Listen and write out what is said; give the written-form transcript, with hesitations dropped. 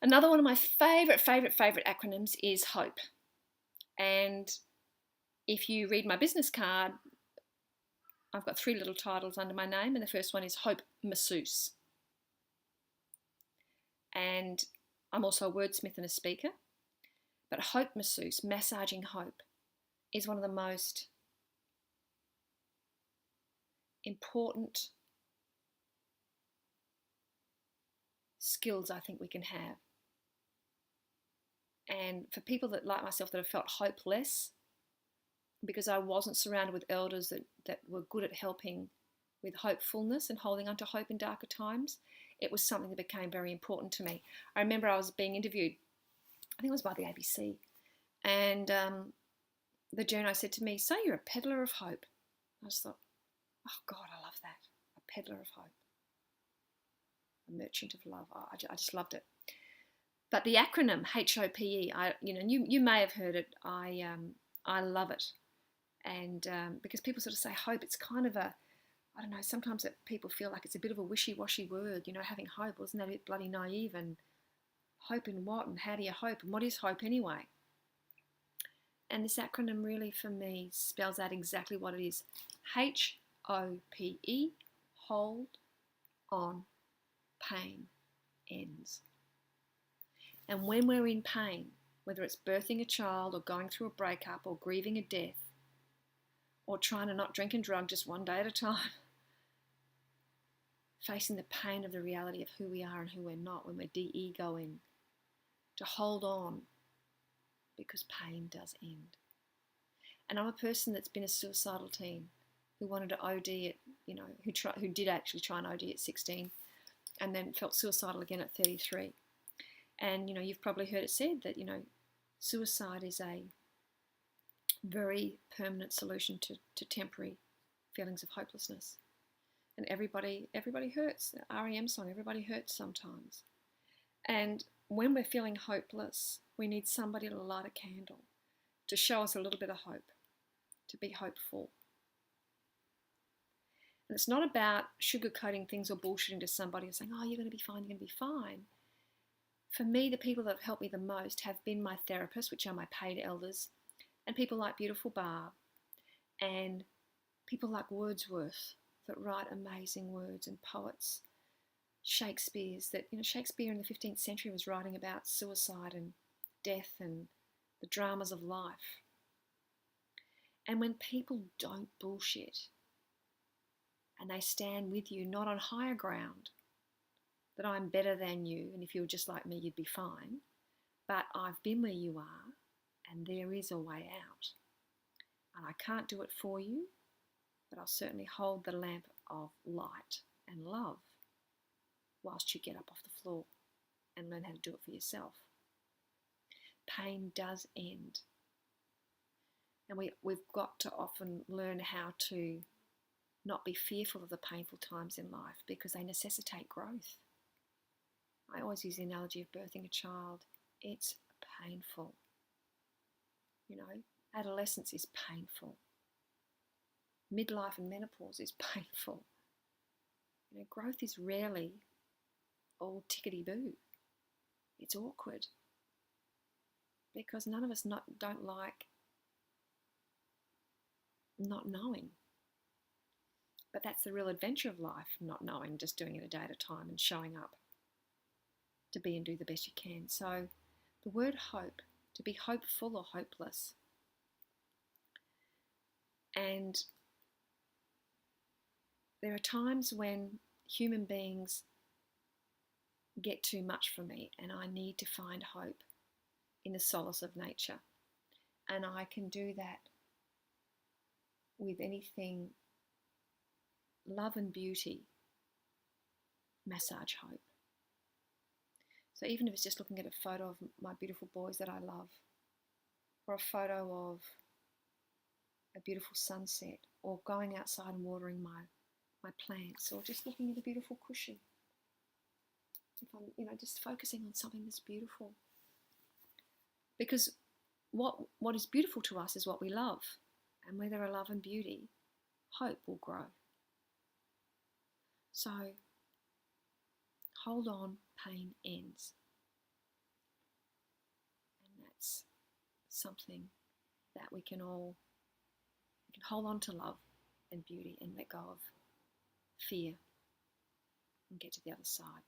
Another one of my favourite acronyms is HOPE. And if you read my business card, I've got 3 little titles under my name, and the first one is Hope Masseuse. And I'm also a wordsmith and a speaker. But Hope Masseuse, massaging hope, is one of the most important skills I think we can have. And for people that, like myself, that have felt hopeless, because I wasn't surrounded with elders that were good at helping with hopefulness and holding on to hope in darker times, it was something that became very important to me. I remember I was being interviewed, I think it was by the ABC, and the journo said to me, "So you're a peddler of hope." I just thought, oh God, I love that. A peddler of hope. A merchant of love. I just loved it. But the acronym H.O.P.E, you may have heard it. I love it. And because people sort of say hope, it's kind of I don't know, sometimes that people feel like it's a bit of a wishy-washy word, having hope. Wasn't that a bit bloody naive? And hope in what? And how do you hope? And what is hope anyway? And this acronym really, for me, spells out exactly what it is. H-O-P-E, hold on, pain ends. And when we're in pain, whether it's birthing a child or going through a breakup or grieving a death or trying to not drink and drug just one day at a time, facing the pain of the reality of who we are and who we're not when we're de-egoing, to hold on, because pain does end. And I'm a person that's been a suicidal teen who wanted to OD at, who did actually try and OD at 16 and then felt suicidal again at 33. And, you've probably heard it said that, suicide is a very permanent solution to temporary feelings of hopelessness. And everybody hurts. The REM song, everybody hurts sometimes. And when we're feeling hopeless, we need somebody to light a candle, to show us a little bit of hope, to be hopeful. And it's not about sugarcoating things or bullshitting to somebody and saying, oh, you're going to be fine, you're going to be fine. For me, the people that have helped me the most have been my therapists, which are my paid elders, and people like Beautiful Barb, and people like Wordsworth that write amazing words, and poets, Shakespeare in the 15th century was writing about suicide and death and the dramas of life. And when people don't bullshit and they stand with you, not on higher ground, that I'm better than you, and if you were just like me, you'd be fine, but I've been where you are, and there is a way out. And I can't do it for you, but I'll certainly hold the lamp of light and love whilst you get up off the floor and learn how to do it for yourself. Pain does end. And we've got to often learn how to not be fearful of the painful times in life, because they necessitate growth. I always use the analogy of birthing a child. It's painful. Adolescence is painful. Midlife and menopause is painful. Growth is rarely all tickety-boo. It's awkward. Because none of us don't like not knowing. But that's the real adventure of life, not knowing, just doing it a day at a time and showing up to be and do the best you can. So the word hope, to be hopeful or hopeless. And there are times when human beings get too much for me, and I need to find hope in the solace of nature. And I can do that with anything, love and beauty, massage hope. So even if it's just looking at a photo of my beautiful boys that I love, or a photo of a beautiful sunset, or going outside and watering my plants, or just looking at a beautiful cushion. If I'm, just focusing on something that's beautiful. Because what is beautiful to us is what we love. And where there are love and beauty, hope will grow. So, hold on, pain ends. something that we can hold on to love and beauty and let go of fear and get to the other side.